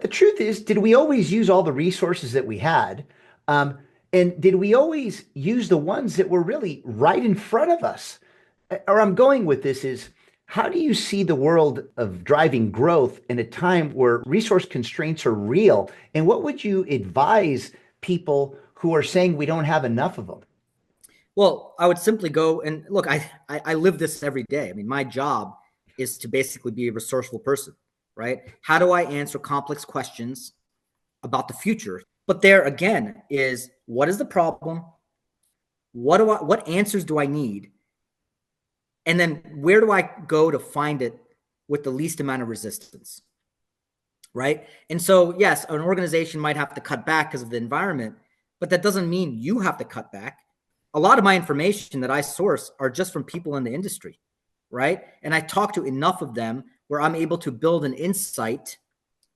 the truth is, did we always use all the resources that we had? Um, and did we always use the ones that were really right in front of us? Or I'm going with this is, how do you see the world of driving growth in a time where resource constraints are real? And what would you advise people who are saying we don't have enough of them? Well, I would simply go and look, I live this every day. I mean, my job is to basically be a resourceful person, right? How do I answer complex questions about the future? But there again is, what is the problem? What answers do I need? And then where do I go to find it with the least amount of resistance? Right. And so, yes, an organization might have to cut back because of the environment, but that doesn't mean you have to cut back. A lot of my information that I source are just from people in the industry. Right. And I talk to enough of them where I'm able to build an insight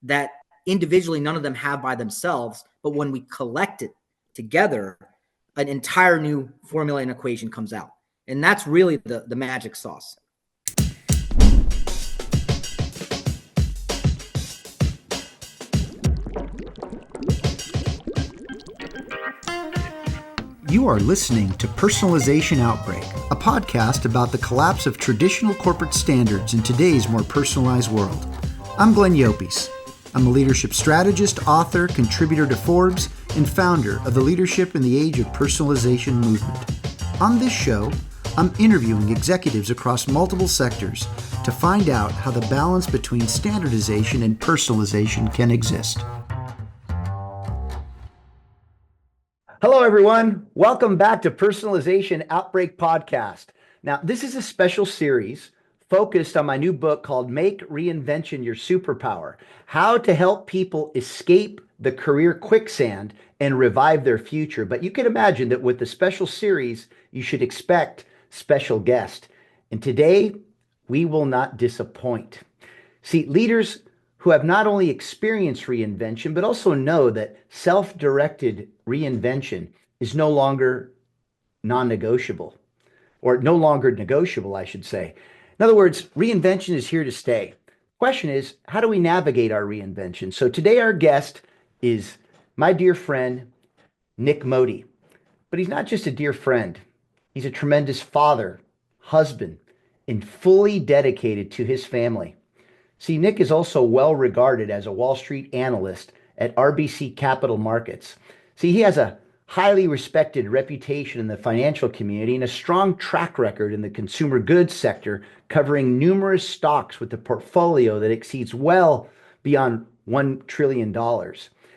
that individually none of them have by themselves. But when we collect it together, an entire new formula and equation comes out. And that's really the magic sauce. You are listening to Personalization Outbreak, a podcast about the collapse of traditional corporate standards in today's more personalized world. I'm Glenn Llopis. I'm a leadership strategist, author, contributor to Forbes, and founder of the Leadership in the Age of Personalization movement. On this show, I'm interviewing executives across multiple sectors to find out how the balance between standardization and personalization can exist. Hello, everyone. Welcome back to Personalization Outbreak Podcast. Now, this is a special series focused on my new book called Make Reinvention Your Superpower: How to Help People Escape the Career Quicksand and Revive Their Future. But you can imagine that with the special series, you should expect special guest. And today, we will not disappoint. See, leaders who have not only experienced reinvention, but also know that self-directed reinvention is no longer non-negotiable, or no longer negotiable, I should say. In other words, reinvention is here to stay. Question is, how do we navigate our reinvention? So today our guest is my dear friend, Nik Modi. But he's not just a dear friend. He's a tremendous father, husband, and fully dedicated to his family. See, Nik is also well regarded as a Wall Street analyst at RBC Capital Markets. See, he has a highly respected reputation in the financial community and a strong track record in the consumer goods sector, covering numerous stocks with a portfolio that exceeds well beyond $1 trillion.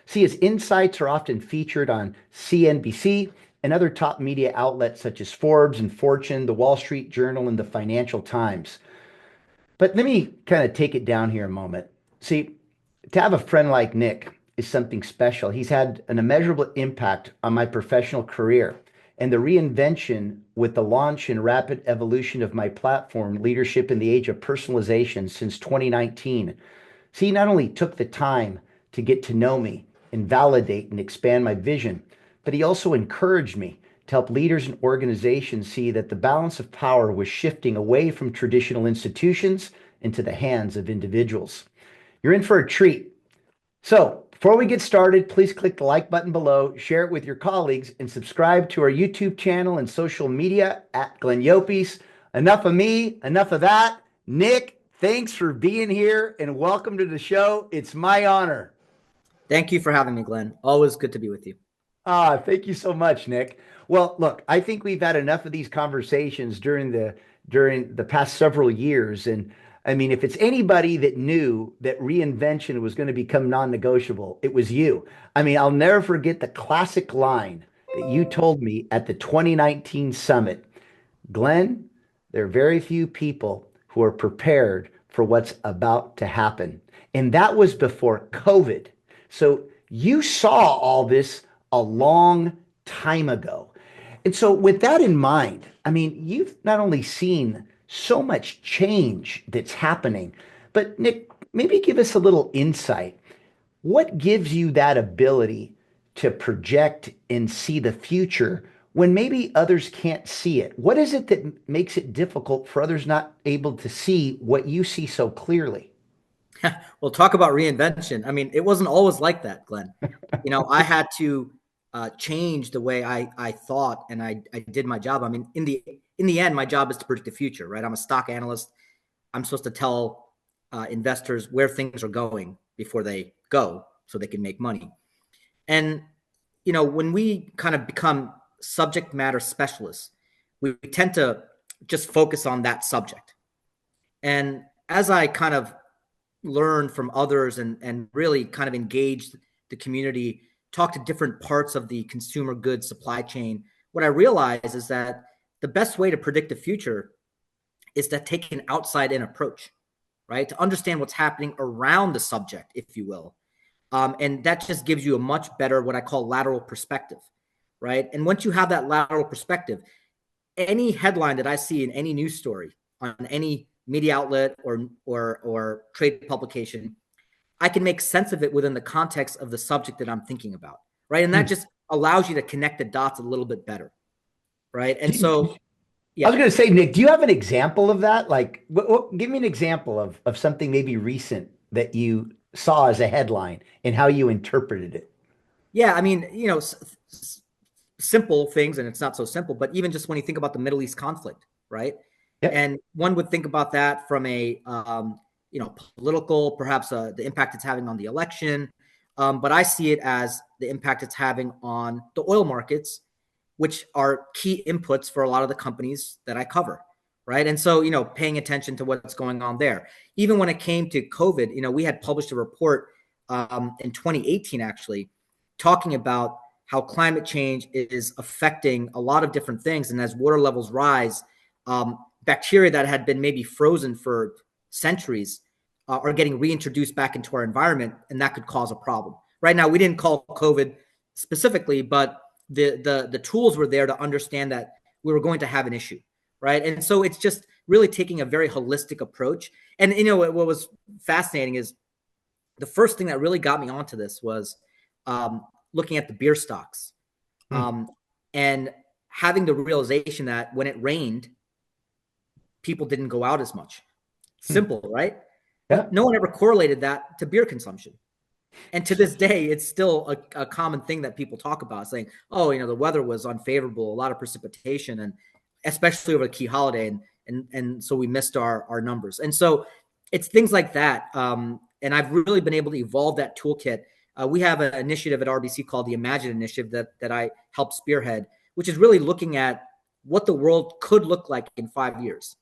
See, his insights are often featured on CNBC and other top media outlets such as Forbes and Fortune, the Wall Street Journal, and the Financial Times. But let me kind of take it down here a moment. See, to have a friend like Nik is something special. He's had an immeasurable impact on my professional career and the reinvention with the launch and rapid evolution of my platform, Leadership in the Age of Personalization, since 2019. See, he not only took the time to get to know me and validate and expand my vision, but he also encouraged me to help leaders and organizations see that the balance of power was shifting away from traditional institutions into the hands of individuals. You're in for a treat. So before we get started, please click the like button below, share it with your colleagues, and subscribe to our YouTube channel and social media at Glenn Llopis. Enough of me, enough of that. Nik, thanks for being here and welcome to the show. It's my honor. Thank you for having me, Glenn. Always good to be with you. Thank you so much, Nik. Well, look, I think we've had enough of these conversations during the past several years. And I mean, if it's anybody that knew that reinvention was going to become non-negotiable, it was you. I mean, I'll never forget the classic line that you told me at the 2019 summit. Glenn, there are very few people who are prepared for what's about to happen. And that was before COVID. So you saw all this a long time ago. And so with that in mind, I mean, you've not only seen so much change that's happening, but Nik, maybe give us a little insight. What gives you that ability to project and see the future when maybe others can't see it? What is it that makes it difficult for others not able to see what you see so clearly? Well, talk about reinvention. I mean, it wasn't always like that, Glenn. I had to change the way I thought, and I did my job. I mean, in the end, my job is to predict the future, right? I'm a stock analyst. I'm supposed to tell investors where things are going before they go, so they can make money. And when we kind of become subject matter specialists, we tend to just focus on that subject. And as I kind of learned from others and really kind of engaged the community, talk to different parts of the consumer goods supply chain, what I realized is that the best way to predict the future is to take an outside-in approach, right? To understand what's happening around the subject, if you will. And that just gives you a much better, what I call lateral perspective, right? And once you have that lateral perspective, any headline that I see in any news story on any media outlet or trade publication, I can make sense of it within the context of the subject that I'm thinking about, right? And that just allows you to connect the dots a little bit better, right? And so, I was going to say, Nick, do you have an example of that? Like, give me an example of something maybe recent that you saw as a headline and how you interpreted it. Yeah, I mean, simple things, and it's not so simple, but even just when you think about the Middle East conflict, right? Yeah. And one would think about that from a, political, perhaps the impact it's having on the election. But I see it as the impact it's having on the oil markets, which are key inputs for a lot of the companies that I cover, right? And so, paying attention to what's going on there. Even when it came to COVID, we had published a report in 2018, actually, talking about how climate change is affecting a lot of different things. And as water levels rise, bacteria that had been maybe frozen for centuries are getting reintroduced back into our environment, and that could cause a problem. Right now, we didn't call COVID specifically, but the tools were there to understand that we were going to have an issue, right? And so it's just really taking a very holistic approach. And what was fascinating is the first thing that really got me onto this was looking at the beer stocks and having the realization that when it rained, people didn't go out as much. Simple, right? Yeah. But no one ever correlated that to beer consumption. And to this day, it's still a common thing that people talk about, saying, oh, the weather was unfavorable, a lot of precipitation, and especially over a key holiday. And so we missed our numbers. And so it's things like that. And I've really been able to evolve that toolkit. We have an initiative at RBC called the Imagine Initiative that I help spearhead, which is really looking at what the world could look like in 5 years.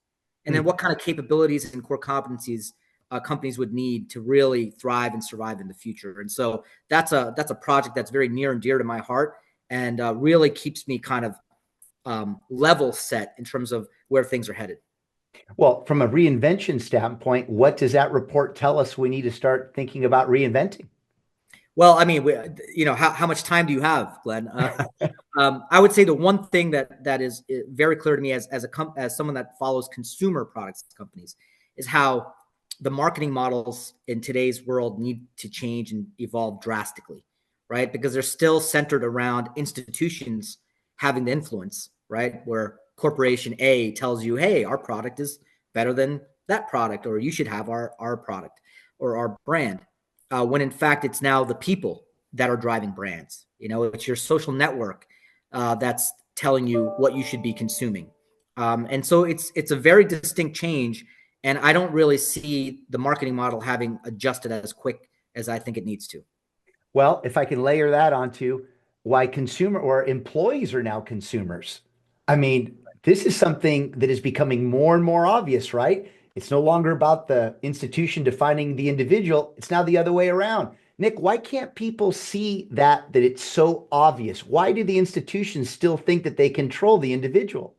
And then what kind of capabilities and core competencies companies would need to really thrive and survive in the future. And so that's a project that's very near and dear to my heart, and really keeps me kind of level set in terms of where things are headed. Well, from a reinvention standpoint, what does that report tell us we need to start thinking about reinventing? Well, I mean, how much time do you have, Glenn? I would say the one thing that is very clear to me as someone that follows consumer products companies is how the marketing models in today's world need to change and evolve drastically, right? Because they're still centered around institutions having the influence, right? Where corporation A tells you, hey, our product is better than that product, or you should have our product or our brand. When in fact, it's now the people that are driving brands. It's your social network that's telling you what you should be consuming. And so it's a very distinct change. And I don't really see the marketing model having adjusted as quick as I think it needs to. Well, if I can layer that onto why consumer or employees are now consumers. I mean, this is something that is becoming more and more obvious, right? It's no longer about the institution defining the individual. It's now the other way around. Nick, why can't people see that it's so obvious? Why do the institutions still think that they control the individual?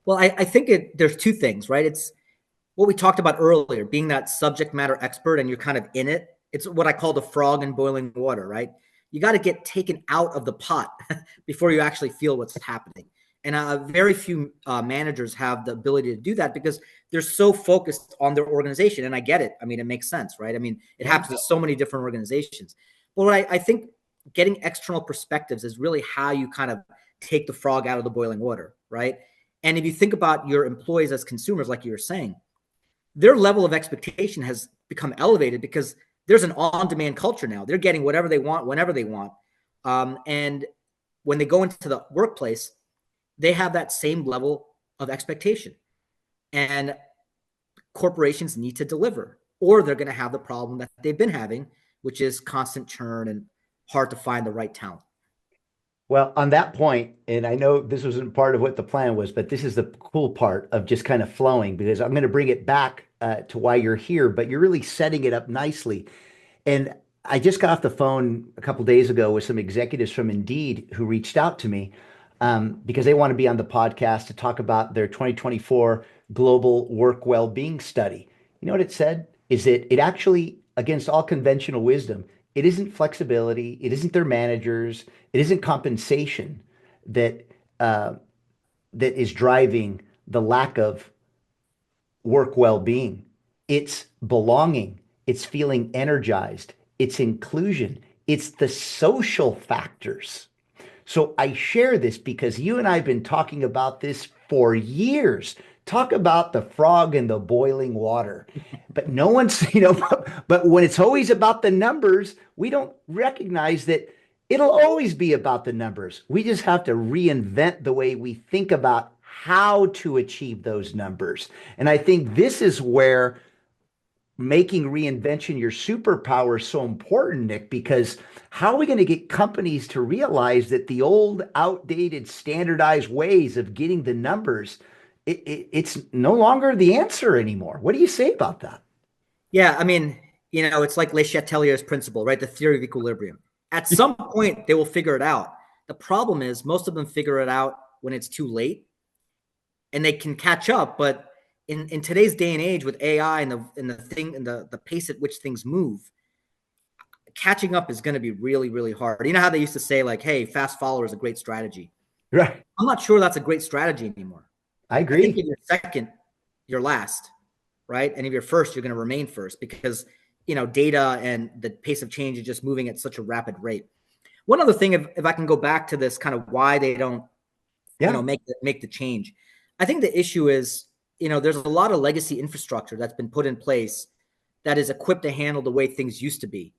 Well, I think there's two things, right? It's what we talked about earlier, being that subject matter expert and you're kind of in it. It's what I call the frog in boiling water, right? You got to get taken out of the pot before you actually feel what's happening. And very few managers have the ability to do that because they're so focused on their organization. And I get it. I mean, it makes sense, right? I mean, it happens to so many different organizations. But what I think getting external perspectives is really how you kind of take the frog out of the boiling water, right? And if you think about your employees as consumers, like you were saying, their level of expectation has become elevated because there's an on-demand culture now. They're getting whatever they want, whenever they want. And when they go into the workplace, they have that same level of expectation. And corporations need to deliver, or they're going to have the problem that they've been having, which is constant churn and hard to find the right talent. Well, on that point, and I know this wasn't part of what the plan was, but this is the cool part of just kind of flowing, because I'm going to bring it back to why you're here, but you're really setting it up nicely. And I just got off the phone a couple days ago with some executives from Indeed who reached out to me because they want to be on the podcast to talk about their 2024 Global Work Well-Being Study. You know what it said? Is that it actually, against all conventional wisdom, it isn't flexibility, it isn't their managers, it isn't compensation that that is driving the lack of work well-being. It's belonging, it's feeling energized, it's inclusion, it's the social factors. So I share this because you and I have been talking about this for years. Talk about the frog in the boiling water. But no one's, but when it's always about the numbers, we don't recognize that it'll always be about the numbers. We just have to reinvent the way we think about how to achieve those numbers. And I think this is where making reinvention your superpower is so important, Nik, because how are we going to get companies to realize that the old, outdated, standardized ways of getting the numbers, it's no longer the answer anymore? What do you say about that? Yeah, I mean, it's like Le Chatelier's principle, right? The theory of equilibrium. At some point, they will figure it out. The problem is most of them figure it out when it's too late, and they can catch up, but in today's day and age with AI and the pace at which things move, catching up is going to be really, really hard. You know how they used to say, like, hey, fast follower is a great strategy. Right. I'm not sure that's a great strategy anymore. I agree. I think if you're second, you're last, right? And if you're first, you're going to remain first because, data and the pace of change is just moving at such a rapid rate. One other thing, if I can go back to this kind of why they don't, make the change. I think the issue is, there's a lot of legacy infrastructure that's been put in place that is equipped to handle the way things used to be.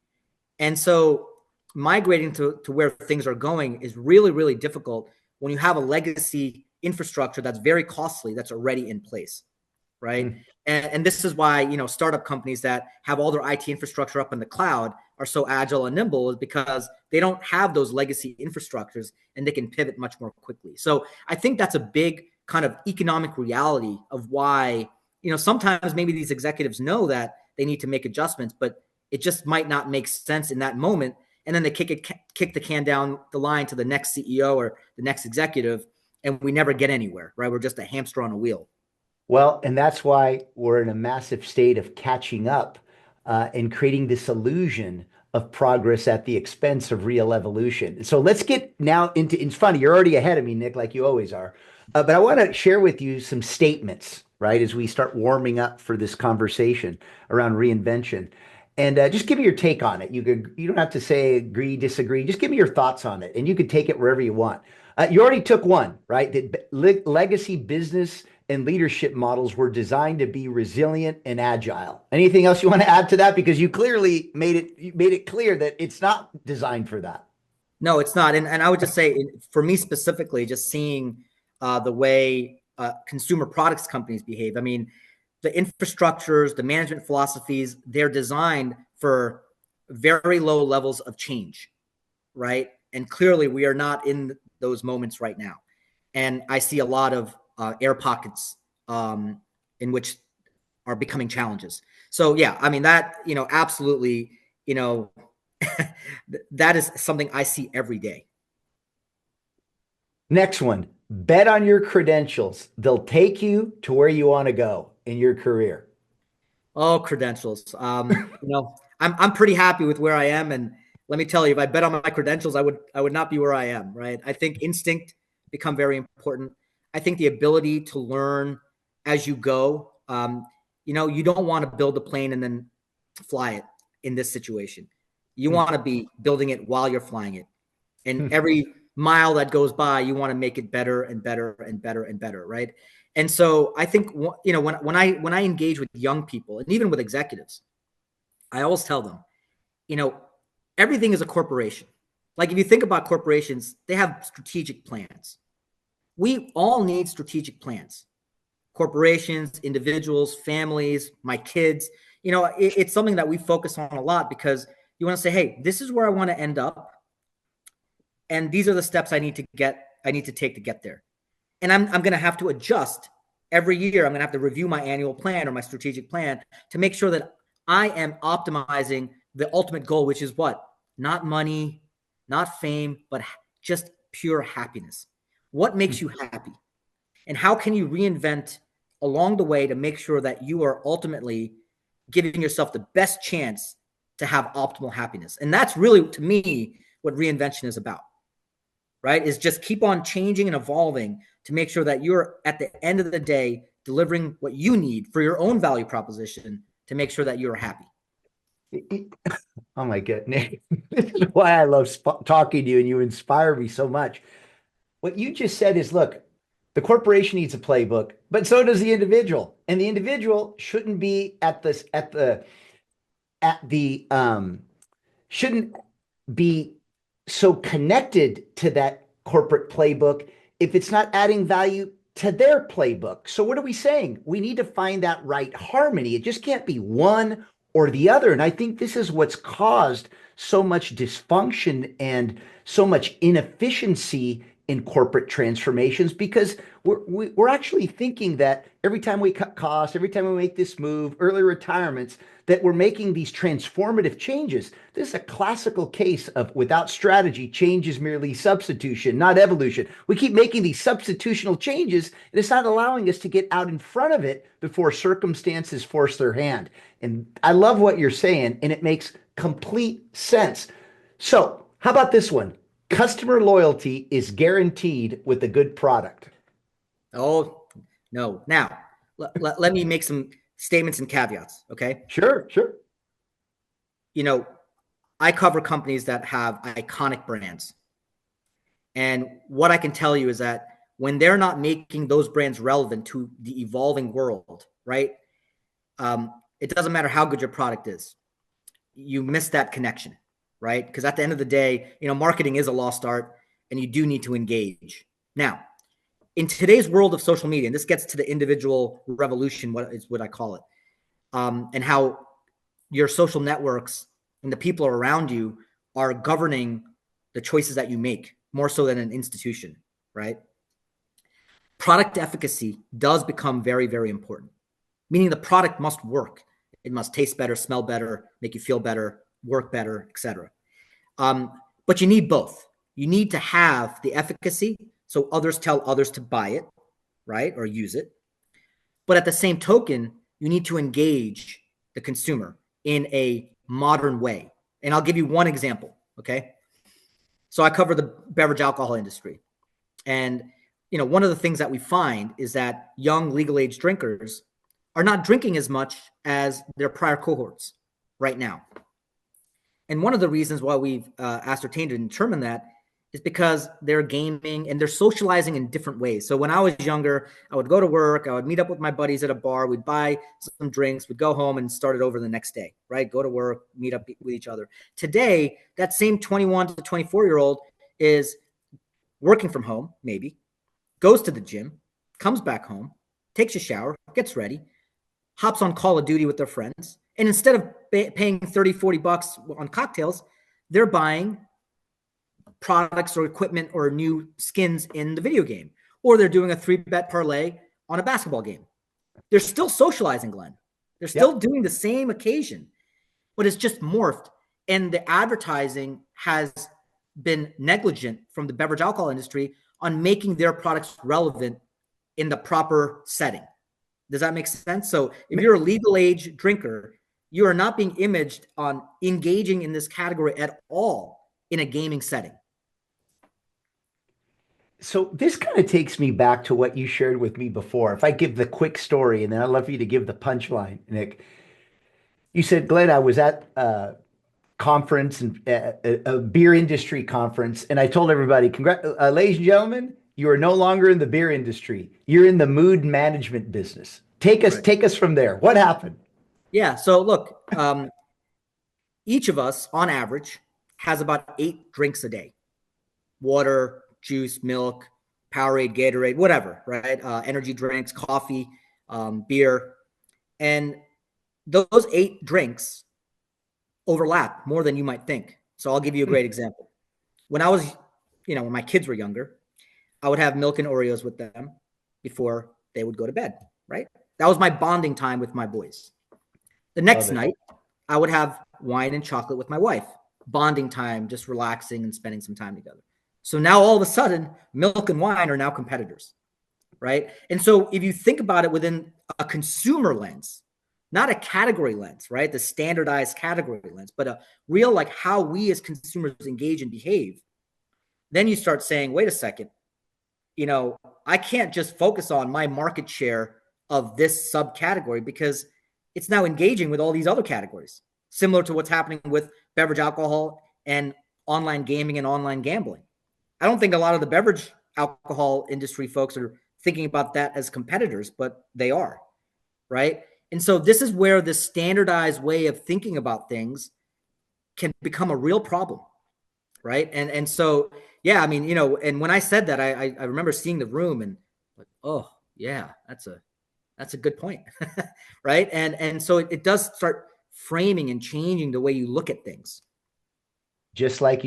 And so migrating to where things are going is really, really difficult when you have a legacy infrastructure that's very costly that's already in place, right? Mm. And this is why, startup companies that have all their IT infrastructure up in the cloud are so agile and nimble, is because they don't have those legacy infrastructures and they can pivot much more quickly. So I think that's a big kind of economic reality of why, sometimes maybe these executives know that they need to make adjustments, but it just might not make sense in that moment. And then they kick the can down the line to the next CEO or the next executive, and we never get anywhere, right? We're just a hamster on a wheel. Well, and that's why we're in a massive state of catching up and creating this illusion of progress at the expense of real evolution. So let's get now into, it's funny, you're already ahead of me, Nik, like you always are. But I want to share with you some statements, right, as we start warming up for this conversation around reinvention. And just give me your take on it. You don't have to say agree, disagree. Just give me your thoughts on it, and you could take it wherever you want. You already took one, right? That legacy business and leadership models were designed to be resilient and agile. Anything else you want to add to that? Because you clearly made it clear that it's not designed for that. No, it's not. And I would just say, for me specifically, just seeing the way consumer products companies behave. I mean, the infrastructures, the management philosophies, they're designed for very low levels of change, right? And clearly we are not in those moments right now. And I see a lot of air pockets in which are becoming challenges. So yeah, I mean, that, absolutely, that is something I see every day. Next one, bet on your credentials. They'll take you to where you want to go in your career. Oh, credentials. I'm pretty happy with where I am. And let me tell you, if I bet on my credentials, I would not be where I am, right? I think instinct become very important. I think the ability to learn as you go. You don't want to build a plane and then fly it in this situation. You want to be building it while you're flying it. And every mile that goes by, you want to make it better and better and better and better, right? And so I think, when I engage with young people and even with executives, I always tell them, everything is a corporation. Like if you think about corporations, they have strategic plans. We all need strategic plans. Corporations, individuals, families, my kids. It's something that we focus on a lot because you want to say, hey, this is where I want to end up. And these are the steps I need to take to get there. And I'm going to have to adjust every year. I'm going to have to review my annual plan or my strategic plan to make sure that I am optimizing the ultimate goal, which is what? Not money, not fame, but just pure happiness. What makes you happy? And how can you reinvent along the way to make sure that you are ultimately giving yourself the best chance to have optimal happiness? And that's really, to me, what reinvention is about, right? Is just keep on changing and evolving to make sure that you're, at the end of the day, delivering what you need for your own value proposition to make sure that you're happy. Oh my goodness. This is why I love talking to you, and you inspire me so much. What you just said is, look, the corporation needs a playbook, but so does the individual. And the individual shouldn't be shouldn't be so connected to that corporate playbook if it's not adding value to their playbook. So what are we saying? We need to find that right harmony. It just can't be one or the other. And I think this is what's caused so much dysfunction and so much inefficiency in corporate transformations, because we're actually thinking that every time we cut costs, every time we make this move, early retirements, that we're making these transformative changes. This is a classical case of, without strategy, change is merely substitution, not evolution. We keep making these substitutional changes, and it's not allowing us to get out in front of it before circumstances force their hand. And I love what you're saying, and it makes complete sense. So how about this one? Customer loyalty is guaranteed with a good product. Oh, no. Now, let me make some statements and caveats, okay? Sure. I cover companies that have iconic brands. And what I can tell you is that when they're not making those brands relevant to the evolving world, right? It doesn't matter how good your product is. You miss that connection, right? Because at the end of the day, marketing is a lost art, and you do need to engage. Now, in today's world of social media, and this gets to the individual revolution, what I call it, and how your social networks and the people around you are governing the choices that you make more so than an institution, right? Product efficacy does become very, very important, meaning the product must work. It must taste better, smell better, make you feel better, work better, etc. But you need both. You need to have the efficacy so others tell others to buy it, right, or use it. But at the same token, you need to engage the consumer in a modern way. And I'll give you one example, okay? So I cover the beverage alcohol industry. And, one of the things that we find is that young legal age drinkers are not drinking as much as their prior cohorts right now. And one of the reasons why we've ascertained and determined that is because they're gaming and they're socializing in different ways. So when I was younger, I would go to work, I would meet up with my buddies at a bar, we'd buy some drinks, we'd go home and start it over the next day, right? Go to work, meet up with each other. Today, that same 21 to 24-year-old is working from home, maybe, goes to the gym, comes back home, takes a shower, gets ready, hops on Call of Duty with their friends. And instead of paying 30, 40 bucks on cocktails, they're buying products or equipment or new skins in the video game. Or they're doing a 3-bet parlay on a basketball game. They're still socializing, Glenn. They're still doing the same occasion, but it's just morphed. And the advertising has been negligent from the beverage alcohol industry on making their products relevant in the proper setting. Does that make sense? So if you're a legal age drinker, you are not being imaged on engaging in this category at all in a gaming setting. So this kind of takes me back to what you shared with me before. If I give the quick story, and then I'd love for you to give the punchline, Nik. You said, Glenn, I was at a conference, and a beer industry conference, and I told everybody, ladies and gentlemen, You are no longer in the beer industry. You're in the mood management business. Take us, Correct. take us from there. What happened? Yeah. So look, each of us on average has about 8 drinks a day: water, juice, milk, Powerade, Gatorade, whatever, right? Energy drinks, coffee, beer. And those 8 drinks overlap more than you might think. So I'll give you a great example. When I was, when my kids were younger, I would have milk and Oreos with them before they would go to bed, right? That was my bonding time with my boys. The Love next it. night, I would have wine and chocolate with my wife, bonding time, just relaxing and spending some time together. So now all of a sudden, milk and wine are now competitors, right? And so if you think about it within a consumer lens, not a category lens, right? The standardized category lens, but a real like how we as consumers engage and behave, then you start saying, wait a second, I can't just focus on my market share of this subcategory because it's now engaging with all these other categories, similar to what's happening with beverage alcohol and online gaming and online gambling. I don't think a lot of the beverage alcohol industry folks are thinking about that as competitors, but they are, right? And so this is where the standardized way of thinking about things can become a real problem, right? And so, yeah, I mean, and when I said that, I remember seeing the room and like, oh yeah, that's a good point, right? And so it does start framing and changing the way you look at things. Just like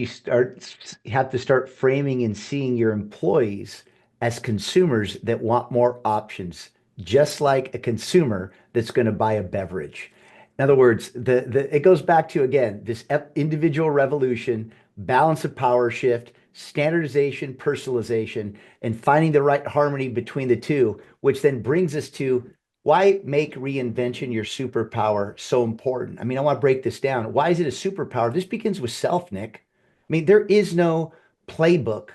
have to start framing and seeing your employees as consumers that want more options, just like a consumer that's going to buy a beverage. In other words, it goes back to again this individual revolution, balance of power shift, standardization, personalization, and finding the right harmony between the two, which then brings us to why make reinvention your superpower so important? I mean, I want to break this down. Why is it a superpower? This begins with self, Nik. I mean, there is no playbook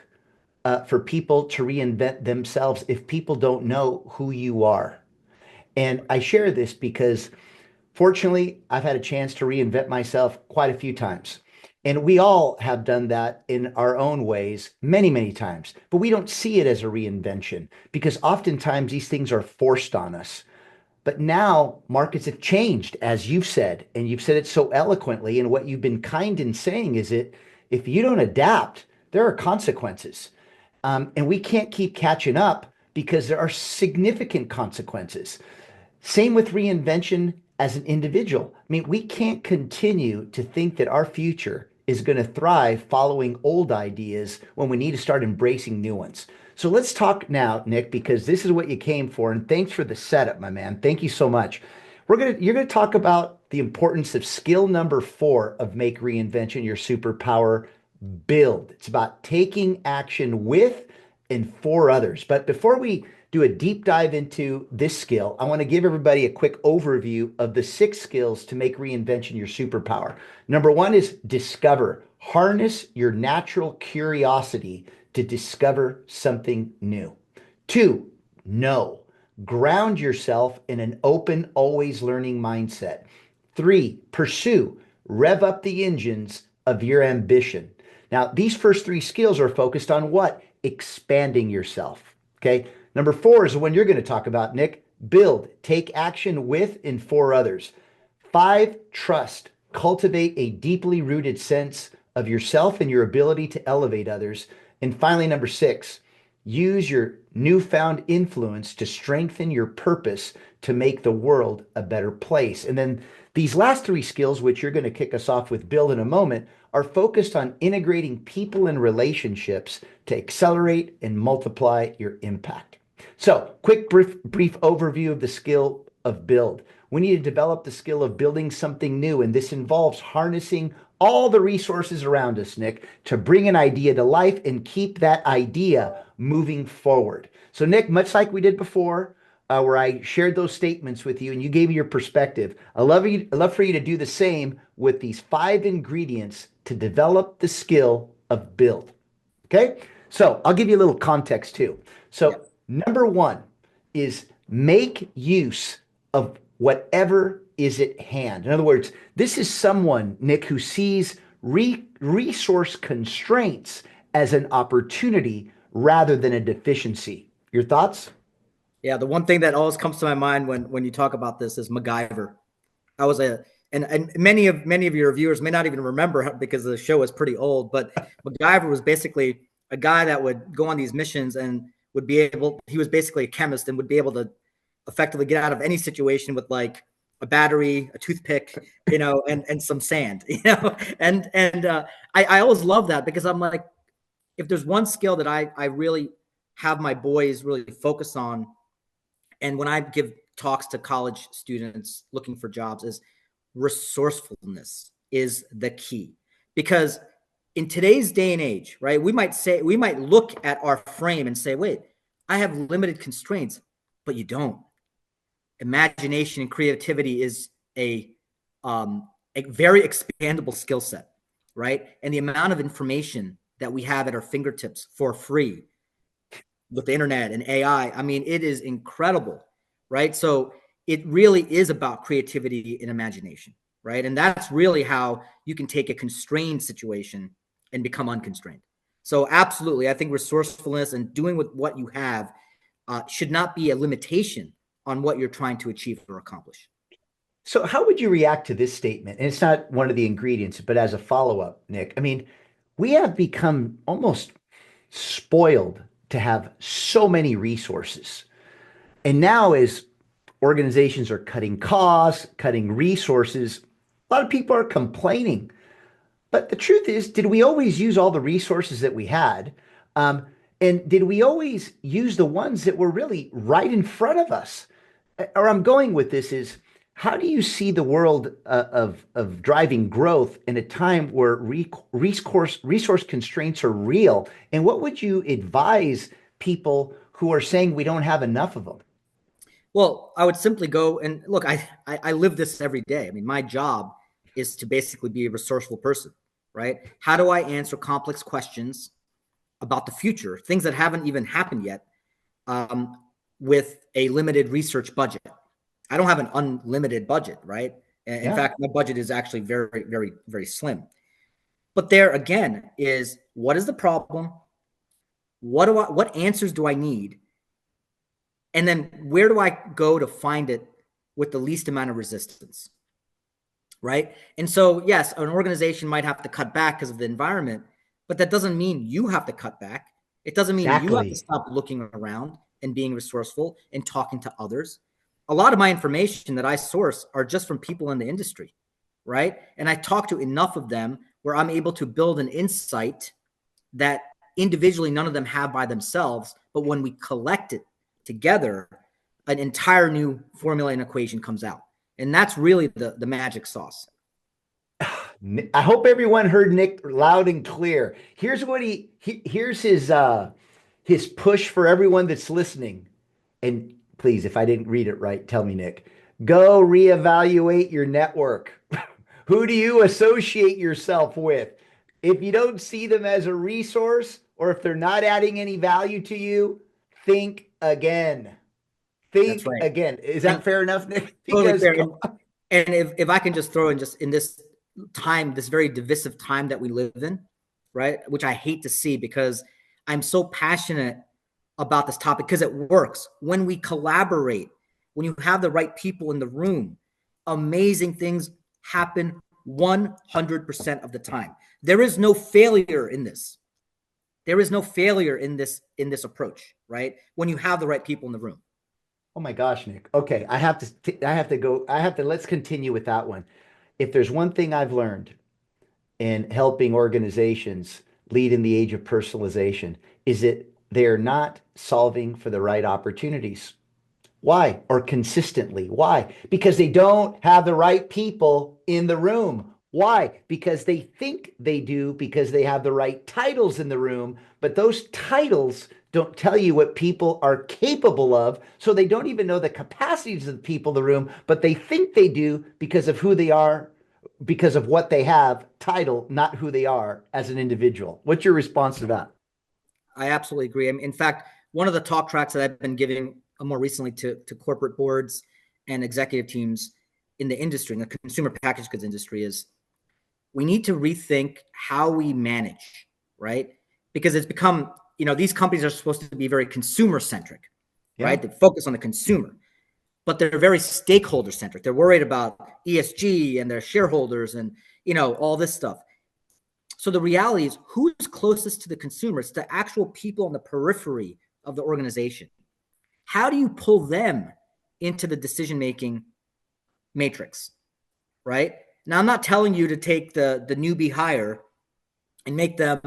for people to reinvent themselves if people don't know who you are. And I share this because fortunately, I've had a chance to reinvent myself quite a few times. And we all have done that in our own ways many, many times. But we don't see it as a reinvention because oftentimes these things are forced on us. But now markets have changed, as you've said, and you've said it so eloquently. And what you've been kind in saying is that if you don't adapt, there are consequences. And we can't keep catching up because there are significant consequences. Same with reinvention as an individual. I mean, we can't continue to think that our future is going to thrive following old ideas when we need to start embracing new ones. So let's talk now, Nik, because this is what you came for. And thanks for the setup, my man. Thank you so much. You're going to talk about the importance of skill number 4 of Make Reinvention Your Superpower: build. It's about taking action with and for others. But before we do a deep dive into this skill, I want to give everybody a quick overview of the 6 skills to make reinvention your superpower. Number 1 is discover. Harness your natural curiosity to discover something new. 2, know. Ground yourself in an open, always learning mindset. 3, pursue. Rev up the engines of your ambition. Now, these first 3 skills are focused on what? Expanding yourself. Okay. Number 4 is the one you're going to talk about, Nik. Build. Take action with and for others. 5, trust. Cultivate a deeply rooted sense of yourself and your ability to elevate others. And finally, number 6, use your newfound influence to strengthen your purpose to make the world a better place. And then these last 3 skills, which you're going to kick us off with, build in a moment, are focused on integrating people and relationships to accelerate and multiply your impact. So, quick, brief overview of the skill of build. We need to develop the skill of building something new, and this involves harnessing all the resources around us, Nik, to bring an idea to life and keep that idea moving forward. So, Nik, much like we did before, where I shared those statements with you and you gave me your perspective, I'd love for you to do the same with these 5 ingredients to develop the skill of build. Okay? So, I'll give you a little context too. So, number 1 is make use of whatever is at hand. In other words, this is someone, Nik, who sees resource constraints as an opportunity rather than a deficiency. Your thoughts? Yeah, the one thing that always comes to my mind when you talk about this is MacGyver. I was and many of your viewers may not even remember because the show is pretty old, but MacGyver was basically a guy that would go on these missions and he was basically a chemist and would be able to effectively get out of any situation with like a battery, a toothpick, and some sand, I always love that because I'm like, if there's one skill that I really have my boys really focus on, and when I give talks to college students looking for jobs, is resourcefulness is the key. Because in today's day and age, right, we might look at our frame and say, wait, I have limited constraints, but you don't. Imagination and creativity is a very expandable skill set, right? And the amount of information that we have at our fingertips for free with the internet and AI, I mean, it is incredible, right? So it really is about creativity and imagination, right? And that's really how you can take a constrained situation and become unconstrained. So absolutely, I think resourcefulness and doing with what you have should not be a limitation on what you're trying to achieve or accomplish. So how would you react to this statement? And it's not one of the ingredients, but as a follow-up, Nik, I mean, we have become almost spoiled to have so many resources. And now as organizations are cutting costs, cutting resources, a lot of people are complaining. But the truth is, did we always use all the resources that we had? And did we always use the ones that were really right in front of us? Or I'm going with this is, how do you see the world of driving growth in a time where resource constraints are real? And what would you advise people who are saying we don't have enough of them? Well, I would simply go and look, I live this every day. I mean, my job is to basically be a resourceful person, right? How do I answer complex questions about the future, things that haven't even happened yet, with a limited research budget? I don't have an unlimited budget, right? In fact, my budget is actually very, very, very slim. But there again is, what is the problem? What answers do I need? And then where do I go to find it with the least amount of resistance? Right. And so, yes, an organization might have to cut back because of the environment, but that doesn't mean you have to cut back. It doesn't mean you have to stop looking around and being resourceful and talking to others. A lot of my information that I source are just from people in the industry, right? And I talk to enough of them where I'm able to build an insight that individually none of them have by themselves, but when we collect it together, an entire new formula and equation comes out. And that's really the magic sauce. I hope everyone heard Nik loud and clear. Here's what here's his push for everyone that's listening. And please, if I didn't read it right, tell me, Nik. Go reevaluate your network. Who do you associate yourself with? If you don't see them as a resource, or if they're not adding any value to you, think again. Think again. Is that fair enough, Nik? Totally fair. And if I can just throw in, just in this time, this very divisive time that we live in, right? Which I hate to see because I'm so passionate about this topic because it works. When we collaborate, when you have the right people in the room, amazing things happen 100% of the time. There is no failure in this. There is no failure in this approach, right? When you have the right people in the room. Oh my gosh, Nik. Okay, let's continue with that one. If there's one thing I've learned in helping organizations lead in the age of personalization, is that they're not solving for the right opportunities. Why? Or consistently. Why? Because they don't have the right people in the room. Why? Because they think they do, because they have the right titles in the room, but those titles don't tell you what people are capable of. So they don't even know the capacities of the people in the room, but they think they do because of who they are, because of what they have, title, not who they are as an individual. What's your response to that? I absolutely agree. In fact, one of the talk tracks that I've been giving more recently to corporate boards and executive teams in the industry, in the consumer packaged goods industry, is we need to rethink how we manage, right? Because it's become these companies are supposed to be very consumer centric, Yeah. right? They focus on the consumer, but they're very stakeholder centric. They're worried about ESG and their shareholders and, all this stuff. So the reality is, who's closest to the consumer? It's the actual people on the periphery of the organization. How do you pull them into the decision-making matrix, right? Now, I'm not telling you to take the newbie hire and make them,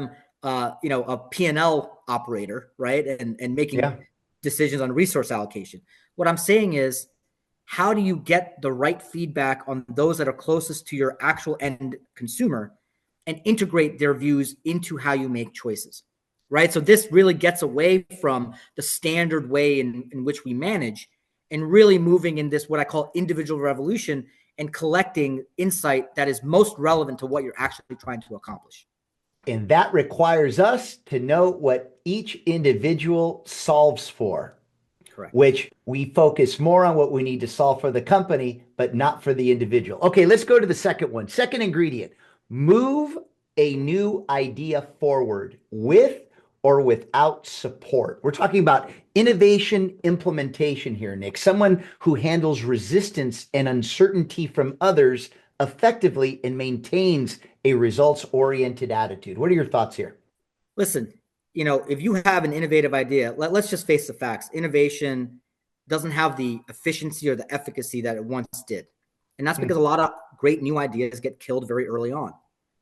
a P&L operator, right? And making decisions on resource allocation. What I'm saying is, how do you get the right feedback on those that are closest to your actual end consumer and integrate their views into how you make choices, right? So this really gets away from the standard way in which we manage and really moving in this, what I call individual revolution, and collecting insight that is most relevant to what you're actually trying to accomplish. And that requires us to know what each individual solves for. Correct. Which we focus more on what we need to solve for the company, but not for the individual. Okay, let's go to the second one. Second ingredient, move a new idea forward with or without support. We're talking about innovation implementation here, Nik. Someone who handles resistance and uncertainty from others effectively and maintains a results-oriented attitude. What are your thoughts here? Listen, if you have an innovative idea, let's just face the facts. Innovation doesn't have the efficiency or the efficacy that it once did. And that's because a lot of great new ideas get killed very early on,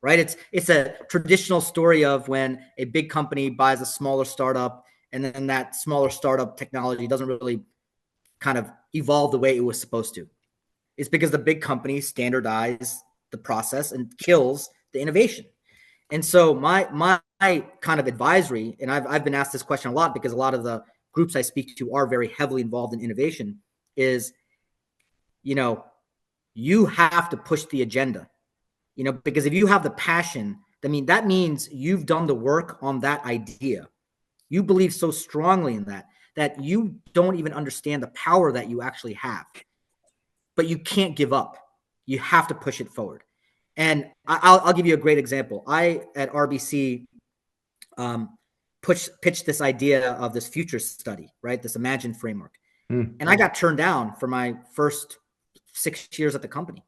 right? It's a traditional story of when a big company buys a smaller startup, and then that smaller startup technology doesn't really kind of evolve the way it was supposed to. It's because the big company standardized the process and kills the innovation. And so my kind of advisory, and I've been asked this question a lot because a lot of the groups I speak to are very heavily involved in innovation, is, you have to push the agenda, because if you have the passion, that means you've done the work on that idea. You believe so strongly in that you don't even understand the power that you actually have, but you can't give up. You have to push it forward. And I'll give you a great example. I, at RBC, pitched this idea of this future study, right? This Imagine framework. And I got turned down for my first 6 years at the company.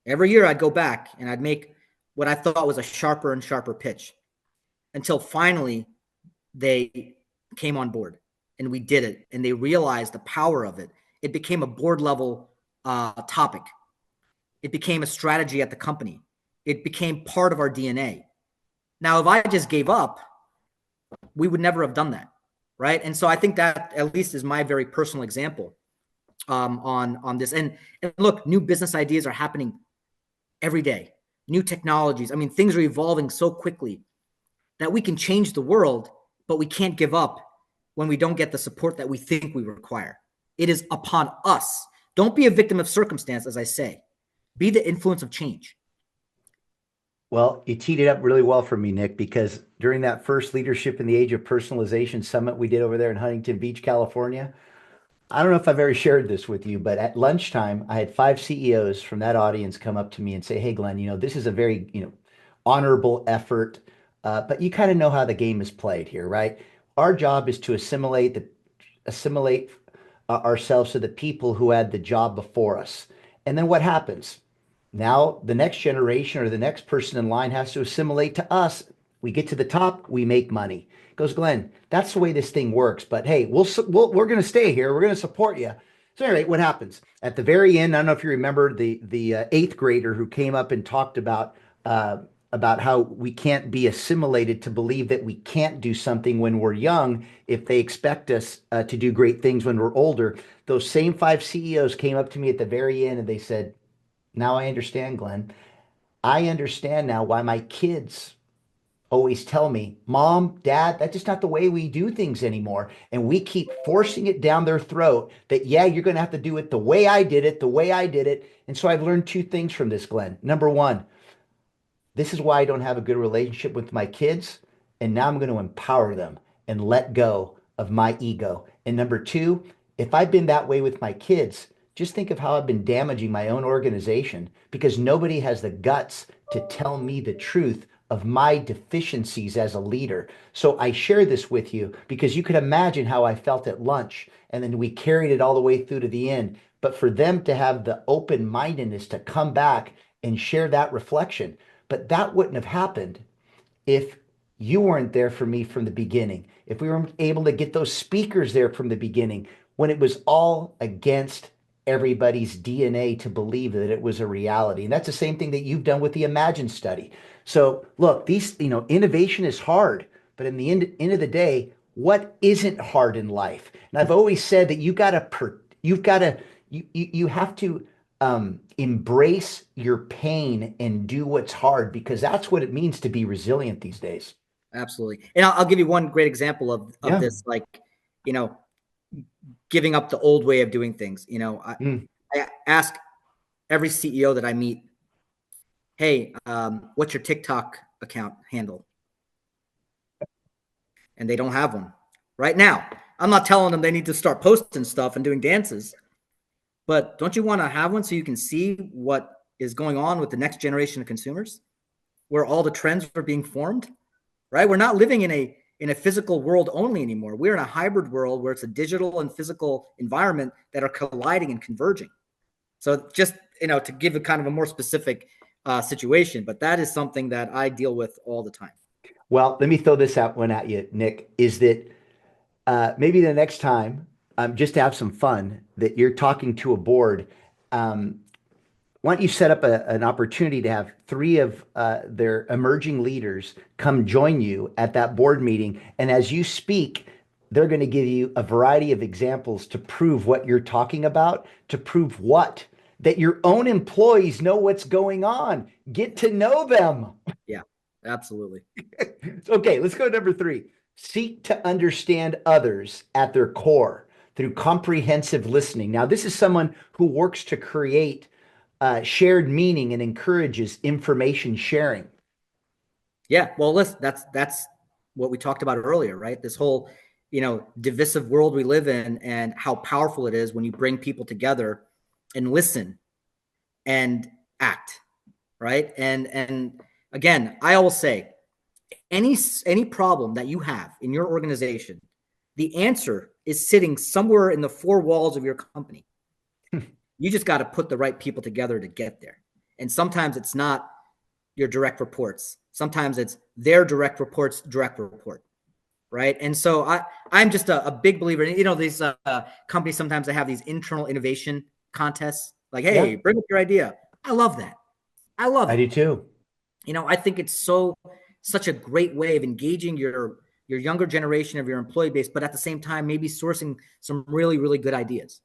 Every year I'd go back and I'd make what I thought was a sharper and sharper pitch, until finally they came on board and we did it. And they realized the power of it. It became a board level topic. It became a strategy at the company. It became part of our DNA. Now, if I just gave up, we would never have done that, right? And so I think that at least is my very personal example on this. And look, new business ideas are happening every day. New technologies. Things are evolving so quickly that we can change the world, but we can't give up when we don't get the support that we think we require. It is upon us. Don't be a victim of circumstance, as I say. Be the influence of change. Well, you teed it up really well for me, Nik, because during that first Leadership in the Age of Personalization Summit we did over there in Huntington Beach, California, I don't know if I've ever shared this with you, but at lunchtime, I had 5 CEOs from that audience come up to me and say, hey, Glenn, this is a very, honorable effort, but you kind of know how the game is played here, right? Our job is to assimilate ourselves to the people who had the job before us. And then what happens? Now the next generation or the next person in line has to assimilate to us. We get to the top, we make money. Goes, Glenn, that's the way this thing works. But hey, we're going to stay here. We're going to support you. So anyway, what happens at the very end? I don't know if you remember the 8th grader who came up and talked about how we can't be assimilated to believe that we can't do something when we're young if they expect us to do great things when we're older. Those same 5 CEOs came up to me at the very end and they said, now I understand, Glenn. I understand now why my kids always tell me, Mom, Dad, that's just not the way we do things anymore. And we keep forcing it down their throat that, yeah, you're going to have to do it the way I did it, the way I did it. And so I've learned 2 things from this, Glenn. Number 1, this is why I don't have a good relationship with my kids. And now I'm going to empower them and let go of my ego. And number 2, if I've been that way with my kids, just think of how I've been damaging my own organization because nobody has the guts to tell me the truth of my deficiencies as a leader. So I share this with you because you could imagine how I felt at lunch, and then we carried it all the way through to the end. But for them to have the open-mindedness to come back and share that reflection, but that wouldn't have happened if you weren't there for me from the beginning, if we weren't able to get those speakers there from the beginning, when it was all against everybody's DNA to believe that it was a reality. And that's the same thing that you've done with the Imagine study. So look, innovation is hard, but in the end of the day, what isn't hard in life? And I've always said that you have to embrace your pain and do what's hard, because that's what it means to be resilient these days. Absolutely. And I'll give you one great example of this, like, giving up the old way of doing things. I ask every CEO that I meet, hey, what's your TikTok account handle? And they don't have one right now. I'm not telling them they need to start posting stuff and doing dances, but don't you want to have one so you can see what is going on with the next generation of consumers, where all the trends are being formed, right? We're not living in a physical world only anymore. We're in a hybrid world where it's a digital and physical environment that are colliding and converging. So just, to give a kind of a more specific situation, but that is something that I deal with all the time. Well, let me throw this out one at you, Nik, is that maybe the next time, just to have some fun, that you're talking to a board, why don't you set up an opportunity to have 3 of their emerging leaders come join you at that board meeting. And as you speak, they're going to give you a variety of examples to prove what you're talking about, to prove what? That your own employees know what's going on. Get to know them. Yeah, absolutely. Okay, let's go to number 3. Seek to understand others at their core through comprehensive listening. Now, this is someone who works to create shared meaning and encourages information sharing. Yeah, well, listen, that's what we talked about earlier, right? This whole, divisive world we live in, and how powerful it is when you bring people together and listen and act, right? And again, I always say, any problem that you have in your organization, the answer is sitting somewhere in the 4 walls of your company. You just got to put the right people together to get there. And sometimes it's not your direct reports. Sometimes it's their direct reports, direct report. Right. And so I'm just a big believer in, these companies, sometimes they have these internal innovation contests. Like, hey, bring up your idea. I love that. I do too. I think it's such a great way of engaging your younger generation of your employee base, but at the same time, maybe sourcing some really, really good ideas.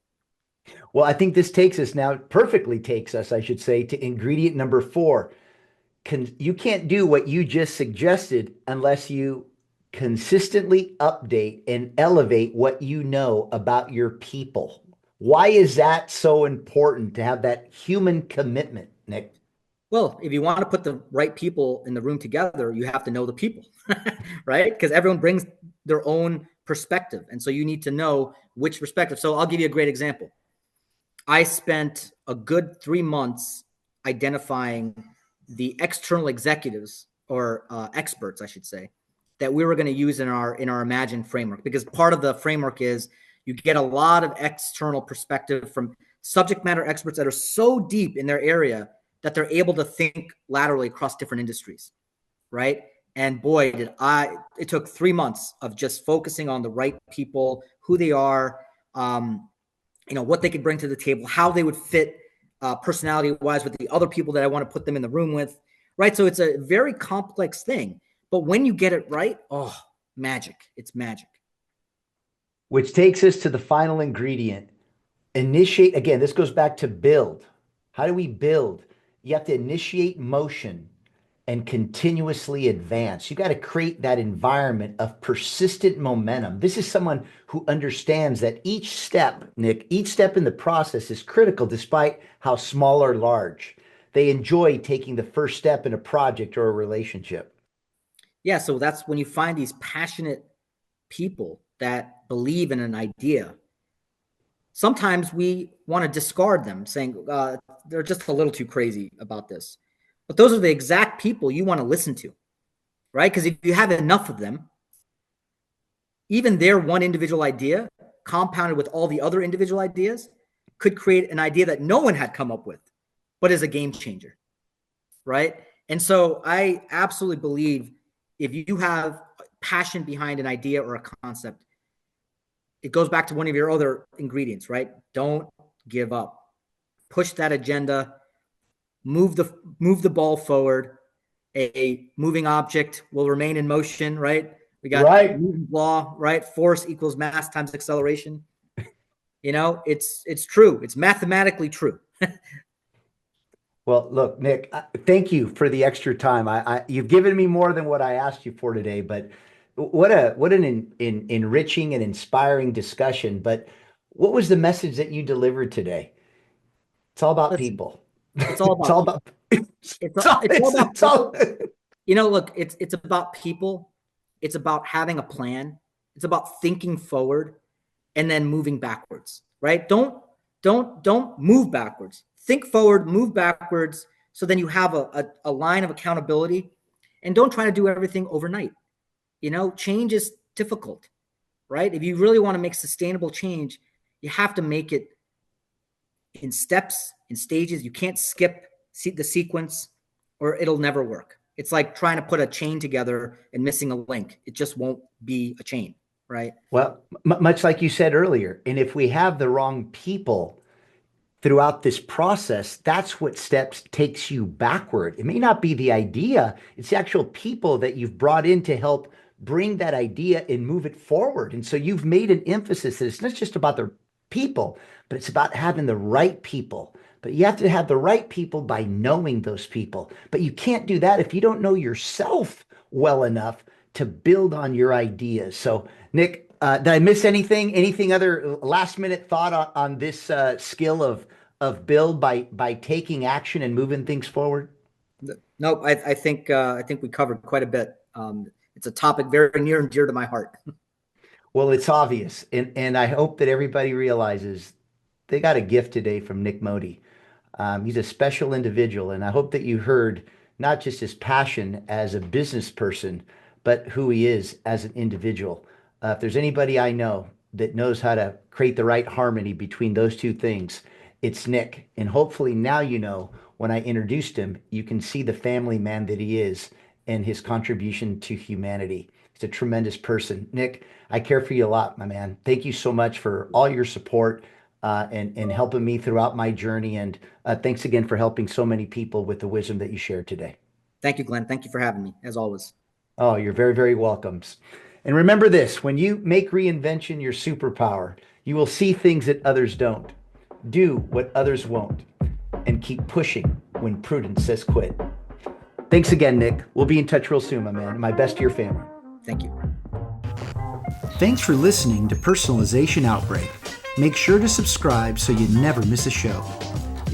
Well, I think this perfectly takes us, I should say, to ingredient number 4. You can't do what you just suggested unless you consistently update and elevate what you know about your people. Why is that so important to have that human commitment, Nik? Well, if you want to put the right people in the room together, you have to know the people, right? Because everyone brings their own perspective. And so you need to know which perspective. So I'll give you a great example. I spent a good 3 months identifying the external executives, or experts, I should say, that we were going to use in our Imagine framework, because part of the framework is you get a lot of external perspective from subject matter experts that are so deep in their area that they're able to think laterally across different industries, right? And boy, it took 3 months of just focusing on the right people, who they are, what they could bring to the table, how they would fit personality-wise with the other people that I want to put them in the room with, right? So it's a very complex thing. But when you get it right, magic. It's magic. Which takes us to the final ingredient. Initiate. Again, this goes back to build. How do we build? You have to initiate motion and continuously advance. You got to create that environment of persistent momentum. This is someone who understands that each step, Nik, each step in the process is critical despite how small or large. They enjoy taking the first step in a project or a relationship. Yeah, so that's when you find these passionate people that believe in an idea. Sometimes we want to discard them, saying they're just a little too crazy about this. But those are the exact people you want to listen to, right? Because if you have enough of them, even their one individual idea compounded with all the other individual ideas could create an idea that no one had come up with, but is a game changer, right? And so I absolutely believe if you have passion behind an idea or a concept, it goes back to one of your other ingredients, right? Don't give up. Push that agenda, move the ball forward. A moving object will remain in motion, right? We got Right. Newton's law, right? Force equals mass times acceleration. It's true. It's mathematically true. Well, look, Nik, thank you for the extra time. You've given me more than what I asked you for today, but what an enriching and inspiring discussion. But what was the message that you delivered today? It's all about Listen, people. it's all It's about all people. about It's all about it's all people. Look, it's about people. It's about having a plan. It's about thinking forward and then moving backwards, right? Don't move backwards. Think forward, move backwards. So then you have a line of accountability, and don't try to do everything overnight. Change is difficult, right? If you really want to make sustainable change, you have to make it in steps, in stages. You can't skip the sequence or it'll never work. It's like trying to put a chain together and missing a link. It just won't be a chain, right? Well, much like you said earlier, and if we have the wrong people throughout this process, that's what steps takes you backward. It may not be the idea, it's the actual people that you've brought in to help bring that idea and move it forward. And so you've made an emphasis that it's not just about the people, but it's about having the right people. But you have to have the right people by knowing those people. But you can't do that if you don't know yourself well enough to build on your ideas. So, Nik, did I miss anything? Anything other last minute thought on this skill of build by taking action and moving things forward? Nope. I think we covered quite a bit. It's a topic very near and dear to my heart. Well, it's obvious, and I hope that everybody realizes they got a gift today from Nik Modi. He's a special individual, and I hope that you heard not just his passion as a business person, but who he is as an individual. If there's anybody I know that knows how to create the right harmony between those two things, it's Nik. And hopefully now when I introduced him, you can see the family man that he is and his contribution to humanity. He's a tremendous person. Nik, I care for you a lot, my man. Thank you so much for all your support and helping me throughout my journey. And thanks again for helping so many people with the wisdom that you shared today. Thank you, Glenn. Thank you for having me, as always. Oh, you're very, very welcome. And remember this, when you make reinvention your superpower, you will see things that others don't, do what others won't, and keep pushing when prudence says quit. Thanks again, Nik. We'll be in touch real soon, my man. My best to your family. Thank you. Thanks for listening to Personalization Outbreak. Make sure to subscribe so you never miss a show.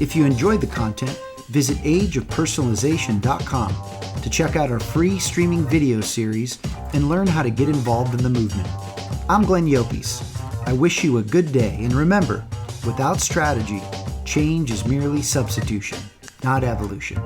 If you enjoyed the content, visit ageofpersonalization.com to check out our free streaming video series and learn how to get involved in the movement. I'm Glenn Llopis. I wish you a good day, and remember, without strategy, change is merely substitution, not evolution.